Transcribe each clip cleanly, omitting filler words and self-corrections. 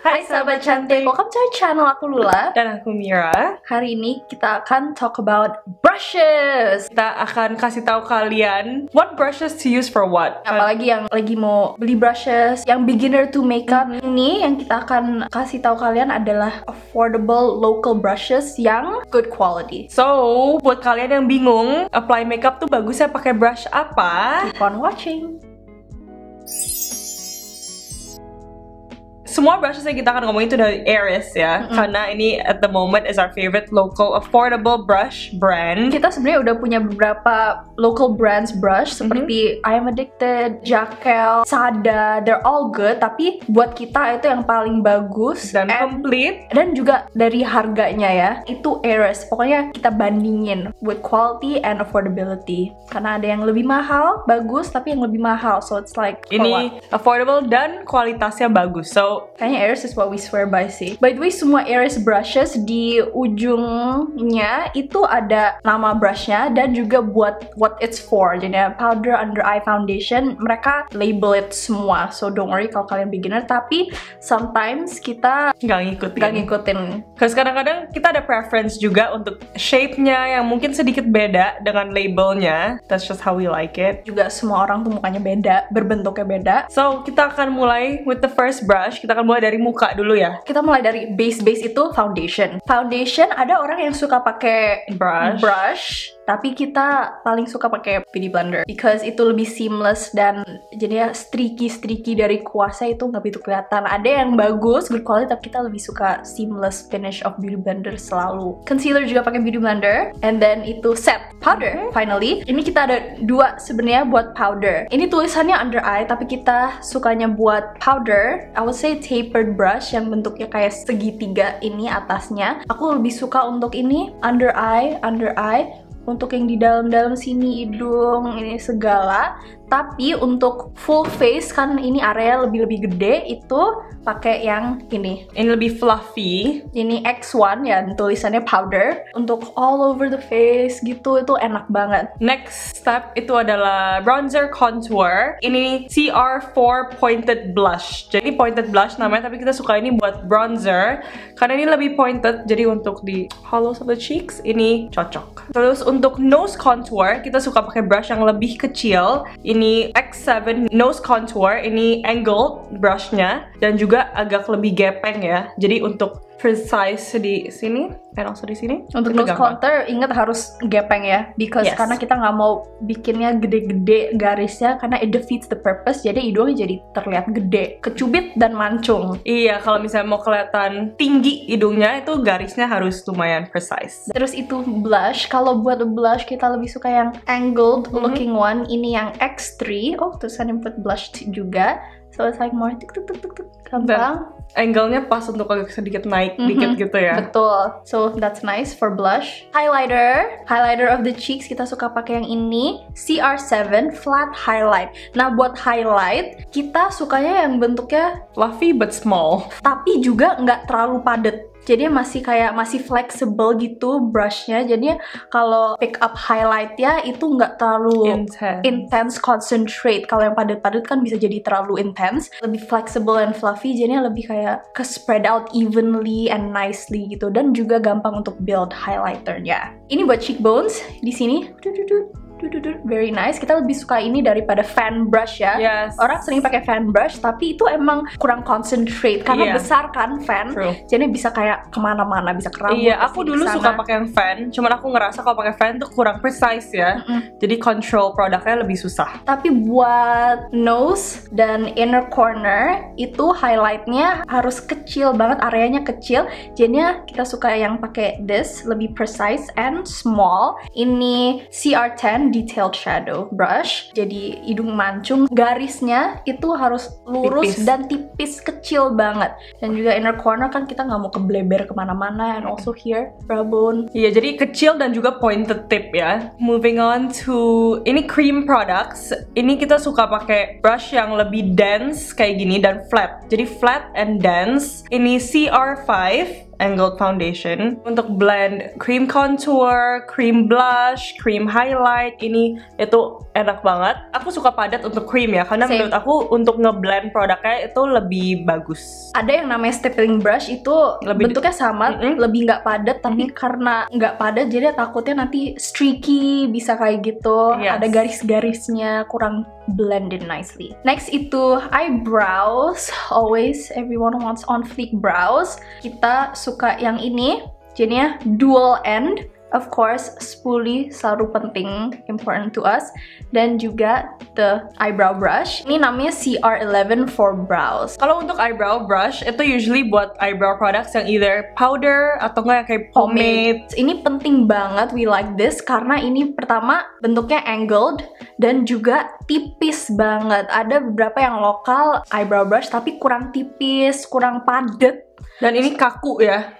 Hai sahabat cantik, welcome to our channel. Aku Lula dan aku Mira. Hari ini kita akan talk about brushes. Kita akan kasih tahu kalian what brushes to use for what. Apalagi yang lagi mau beli brushes, yang beginner to makeup. Ini yang kita akan kasih tahu kalian adalah affordable local brushes yang good quality. So, buat kalian yang bingung apply makeup tuh bagusnya pakai brush apa? Keep on watching. Semua brushes yang kita akan ngomongin itu dari Aeris ya, karena ini at the moment is our favorite local affordable brush brand. Kita sebenarnya udah punya beberapa local brands brush seperti I Am Addicted, Jacquel, Sada, they're all good. Tapi buat kita itu yang paling bagus Dan complete. dan juga dari harganya ya, itu Aeris. Pokoknya kita bandingin with quality and affordability. Karena ada yang lebih mahal, bagus, tapi yang lebih mahal. So it's like Ini affordable dan kualitasnya bagus. So kayaknya Aeris is what we swear by sih. By the way, semua Aeris brushes di ujungnya itu ada nama brushnya dan juga buat what it's for. Jadi powder, under eye foundation, mereka label it semua. So don't worry kalau kalian beginner. Tapi sometimes kita nggak ngikutin. Karena kadang-kadang kita ada preference juga untuk shape-nya yang mungkin sedikit beda dengan labelnya. That's just how we like it. Juga semua orang tuh mukanya beda, berbentuknya beda. So kita akan mulai with the first brush. Kita akan mulai dari muka dulu ya. Kita mulai dari base itu foundation. Foundation ada orang yang suka pakai brush, tapi kita paling suka pakai beauty blender because itu lebih seamless dan jadinya streaky dari kuasnya itu nggak begitu kelihatan. Ada yang bagus, good quality, tapi kita lebih suka seamless finish of beauty blender selalu. Concealer juga pakai beauty blender, and then itu set powder. Finally, ini kita ada dua sebenarnya buat powder. Ini tulisannya under eye, tapi kita sukanya buat powder. I would say tapered brush yang bentuknya kayak segitiga ini atasnya. Aku lebih suka untuk ini under eye. Untuk yang di dalam sini hidung ini segala. Tapi untuk full face kan ini area lebih gede, itu pakai yang ini. Ini lebih fluffy. Ini X1 ya, tulisannya powder. Untuk all over the face gitu, itu enak banget. Next step itu adalah bronzer contour. Ini CR4 pointed blush. Jadi pointed blush namanya, tapi kita suka ini buat bronzer karena ini lebih pointed. Jadi untuk di hollows of the cheeks ini cocok. Terus untuk nose contour kita suka pakai brush yang lebih kecil. Ini X7 nose contour, ini angled brushnya dan juga agak lebih gepeng ya. Jadi untuk precise di sini dan also di sini. Untuk nose contour ingat harus gepeng ya, because karena kita nggak mau bikinnya gede-gede garisnya karena it defeats the purpose. Jadi hidungnya jadi terlihat gede, kecubit dan mancung. Iya, kalau misalnya mau kelihatan tinggi hidungnya itu garisnya harus lumayan precise. Terus itu blush. Kalau buat blush kita lebih suka yang angled looking one. Ini yang X3. Oh, tulisannya buat blush juga. So it's like more tuk gampang. Angle-nya pas untuk agak sedikit naik dikit gitu ya. Betul. So that's nice for blush. Highlighter of the cheeks kita suka pakai yang ini, CR7 flat highlight. Nah, buat highlight kita sukanya yang bentuknya fluffy but small. Tapi juga nggak terlalu padat. Jadi masih flexible gitu brushnya. Jadi kalau pick up highlight ya itu nggak terlalu intense concentrate. Kalau yang padat-padat kan bisa jadi terlalu intense. Lebih flexible and fluffy, jadinya lebih kayak ke spread out evenly and nicely gitu. Dan juga gampang untuk build highlighternya. Ini buat cheekbones di sini. Very nice. Kita lebih suka ini daripada fan brush ya. Orang sering pakai fan brush, tapi itu emang kurang concentrate karena besar kan fan. Jadi bisa kayak kemana-mana, bisa ke rambut. Iya, aku dulu suka pakai yang fan. Cuman aku ngerasa kalau pakai fan tuh kurang precise ya. Jadi control produknya lebih susah. Tapi buat nose dan inner corner itu highlightnya harus kecil banget, areanya kecil. Jadinya kita suka yang pakai this, lebih precise and small. Ini CR10 detailed shadow brush. Jadi hidung mancung, garisnya itu harus lurus dan tipis, kecil banget. Dan juga inner corner kan kita nggak mau kebleber kemana-mana. And also here, brow Iya, jadi kecil dan juga pointed tip ya. Moving on to ini cream products. Ini kita suka pakai brush yang lebih dense kayak gini dan flat. Jadi flat and dense. Ini CR5 angled foundation untuk blend cream contour, cream blush, cream highlight. Ini itu enak banget. Aku suka padat untuk cream ya, karena menurut aku untuk ngeblend produknya itu lebih bagus. Ada yang namanya stippling brush itu bentuknya sama, lebih nggak padat, tapi karena nggak padat jadi takutnya nanti streaky, bisa kayak gitu. Ada garis-garisnya, kurang blended nicely. Next itu eyebrows. Always everyone wants on fleek brows. Kita suka yang ini, jadinya dual end. Of course, spoolie selalu penting, important to us. Dan juga the eyebrow brush. Ini namanya CR11 for brows. Kalau untuk eyebrow brush, itu usually buat eyebrow products yang either powder atau nggak kayak pomade. Ini penting banget, we like this, karena ini pertama bentuknya angled dan juga tipis banget. Ada beberapa yang lokal eyebrow brush tapi kurang tipis, kurang padat. Dan ini kaku ya,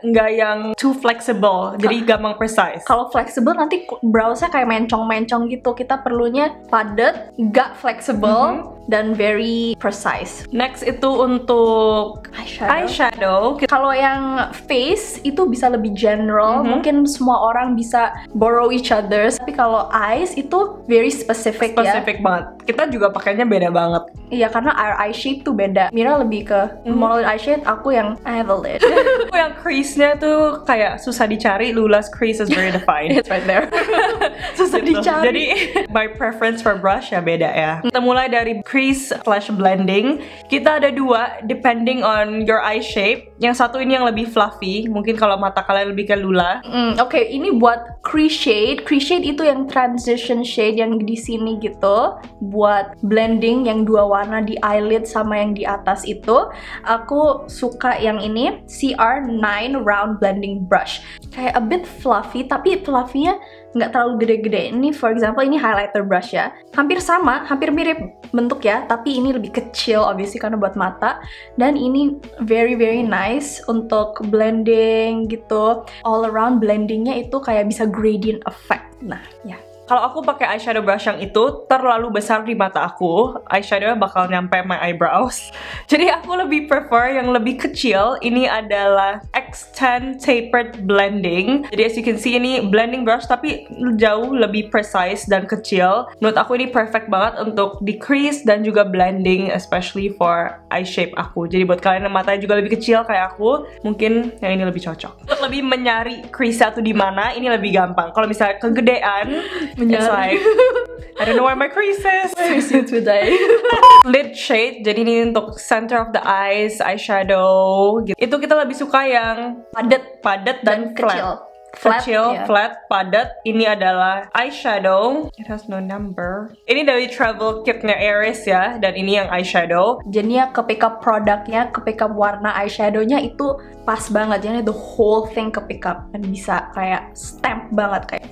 nggak yang too flexible, jadi gampang precise. Kalau flexible nanti browsnya kayak mencong-mencong gitu. Kita perlunya padat, nggak flexible, dan very precise. Next itu untuk eyeshadow. Kalau yang face itu bisa lebih general, mungkin semua orang bisa borrow each other. Tapi kalau eyes itu very specific ya. Specific banget. Kita juga pakainya beda banget. Iya, karena our eye shape tuh beda. Mira lebih ke monolid eye shape, aku yang I have a lid. Aku yang crease-nya tuh kayak susah dicari. Lula's crease is very defined. It's right there. Susah dicari. Jadi my preference for brush ya beda ya. Kita mulai dari crease / blending. Kita ada dua depending on your eye shape. Yang satu ini yang lebih fluffy. Mungkin kalau mata kalian lebih ke Lula. Oke, ini buat crease shade. Crease shade itu yang transition shade yang di sini gitu. Buat blending yang dua warna di eyelid sama yang di atas itu. Aku suka yang ini, CR9 round blending brush. Kayak a bit fluffy, tapi fluffy-nya nggak terlalu gede-gede. Ini for example, ini highlighter brush ya. Hampir sama, hampir mirip bentuk ya, tapi ini lebih kecil obviously karena buat mata. Dan ini very nice untuk blending gitu. All around blendingnya itu kayak bisa gradient effect. Nah, ya. Kalau aku pakai eyeshadow brush yang itu terlalu besar di mata aku, eyeshadownya bakal nyampe my eyebrows. Jadi aku lebih prefer yang lebih kecil. Ini adalah X10 Tapered Blending. Jadi as you can see, ini blending brush tapi jauh lebih precise dan kecil. Menurut aku ini perfect banget untuk di crease dan juga blending, especially for eye shape aku. Jadi buat kalian yang matanya juga lebih kecil kayak aku, mungkin yang ini lebih cocok. Untuk lebih menyari crease satu di mana, ini lebih gampang. Kalau misalnya kegedean, it's like, I don't know where my crease is. Where is you today? Lid shade, jadi ini untuk center of the eyes, eyeshadow gitu. Itu kita lebih suka yang padat dan kecil. Flat, padat. Ini adalah eyeshadow. It has no number. Ini dari travel kitnya Aries ya, dan ini yang eyeshadow. Jadinya ke pick up produknya, ke pick up warna eyeshadownya itu pas banget. Jadi the whole thing ke pick up dan bisa kayak stamp banget kayak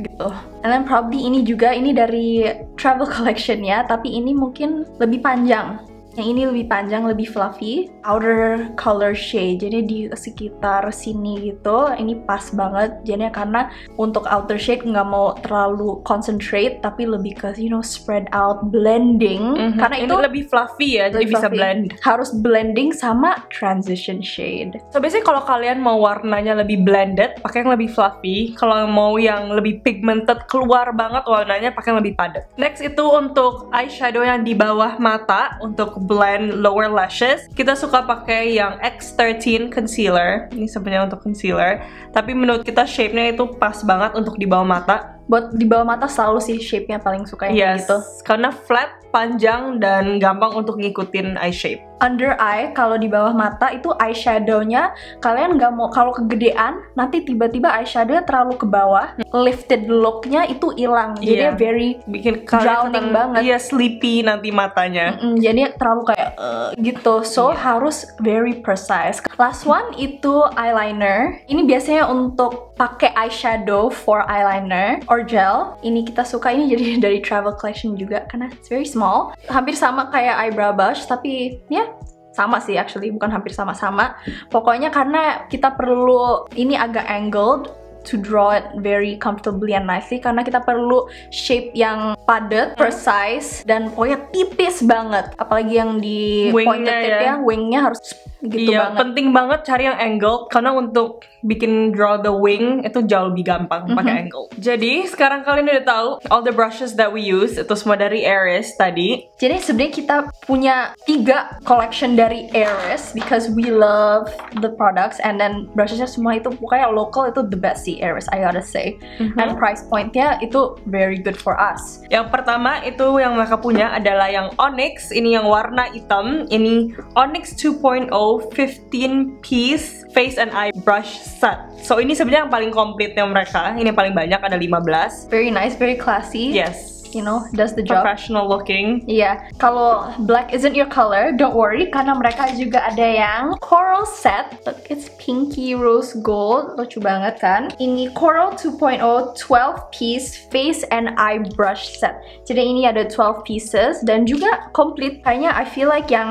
gitu. And then probably ini juga, ini dari travel collection ya, tapi ini mungkin lebih panjang. Yang ini lebih panjang, lebih fluffy. Outer color shade, jadi di sekitar sini gitu. Ini pas banget, jadinya karena untuk outer shade nggak mau terlalu concentrate, tapi lebih ke, you know, spread out, blending. Karena ini itu lebih fluffy ya, jadi bisa blend. Harus blending sama transition shade. So basically kalau kalian mau warnanya lebih blended, pakai yang lebih fluffy. Kalau mau yang lebih pigmented, keluar banget warnanya, pakai yang lebih padat. Next itu untuk eyeshadow yang di bawah mata, untuk blend lower lashes. Kita suka pakai yang X13 concealer. Ini sebenarnya untuk concealer, tapi menurut kita shape-nya itu pas banget untuk di bawah mata. Buat di bawah mata selalu sih shape-nya paling suka yang gitu. Karena flat, panjang, dan gampang untuk ngikutin eye shape. Under eye, kalau di bawah mata itu eyeshadow-nya kalian nggak mau, kalau kegedean nanti tiba-tiba eyeshadow-nya terlalu ke bawah, lifted look-nya itu hilang. Jadi very bikin drowning banget. Iya, sleepy nanti matanya. Jadi terlalu kayak gitu. So harus very precise. Last one itu eyeliner. Ini biasanya untuk pakai eyeshadow for eyeliner or gel. Ini kita suka, ini jadi dari travel collection juga karena it's very small. Hampir sama kayak eyebrow brush, tapi ya sama sih actually, bukan hampir sama-sama. Pokoknya karena kita perlu, ini agak angled, to draw it very comfortably and nicely karena kita perlu shape yang padat, precise, dan pokoknya tipis banget. Apalagi yang di pointed tip ya, wingnya harus gitu banget. Penting banget cari yang angled karena untuk bikin draw the wing itu jauh lebih gampang pakai angle. Jadi sekarang kalian udah tahu all the brushes that we use itu semua dari Aries tadi. Jadi sebenarnya kita punya 3 collection dari Aries because we love the products, and then brushesnya semua itu pokoknya local itu the best sih Aries, I gotta say. And price pointnya itu very good for us. Yang pertama itu yang mereka punya adalah yang Onyx, ini yang warna hitam, ini Onyx 2.0 15 piece face and eye brush set. So ini sebenarnya yang paling komplitnya mereka, ini yang paling banyak, ada 15. Very nice, very classy. Yes. You know, does the job. Professional looking. Iya, kalau black isn't your color, don't worry karena mereka juga ada yang coral set. Look, it's pinky rose gold, lucu banget kan? Ini coral 2.0 12 piece face and eye brush set. Jadi ini ada 12 pieces dan juga complete. Kayaknya I feel like yang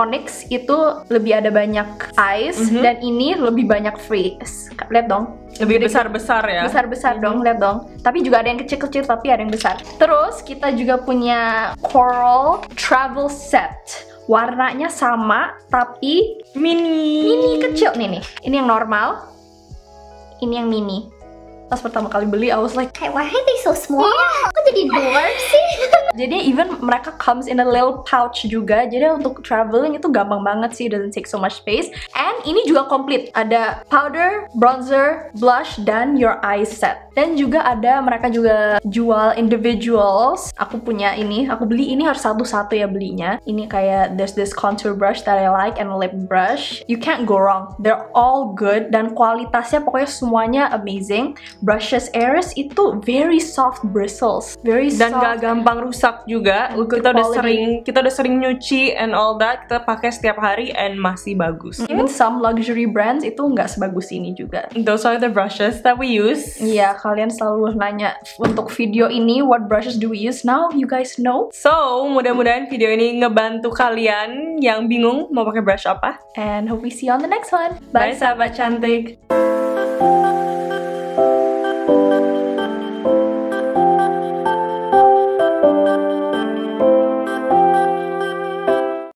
Onyx itu lebih ada banyak eyes dan ini lebih banyak face. Lihat dong. Lebih besar-besar ya. Besar-besar dong, lihat dong. Tapi juga ada yang kecil-kecil, tapi ada yang besar. Terus kita juga punya coral travel set. Warnanya sama, tapi mini kecil nih. Ini yang normal, ini yang mini. Pas pertama kali beli, I was like, hey, why are they so small? Kok jadi dwarf sih? Jadi even mereka comes in a little pouch juga. Jadi untuk traveling itu gampang banget sih, doesn't take so much space. And ini juga komplit. Ada powder, bronzer, blush, dan your eye set. Dan juga ada, mereka juga jual individuals. Aku punya ini, aku beli ini harus satu-satu ya belinya. Ini kayak there's this contour brush that I like and a lip brush. You can't go wrong. They're all good dan kualitasnya pokoknya semuanya amazing. Brushes Aries itu very soft bristles, very soft. Dan gak gampang rusak juga. Kita udah sering nyuci and all that. Kita pakai setiap hari and masih bagus. Even some luxury brands itu nggak sebagus ini juga. Those are the brushes that we use. Iya, kalian selalu nanya untuk video ini what brushes do we use. Now you guys know. So mudah-mudahan video ini ngebantu kalian yang bingung mau pakai brush apa. And hope we see you on the next one. Bye sahabat cantik.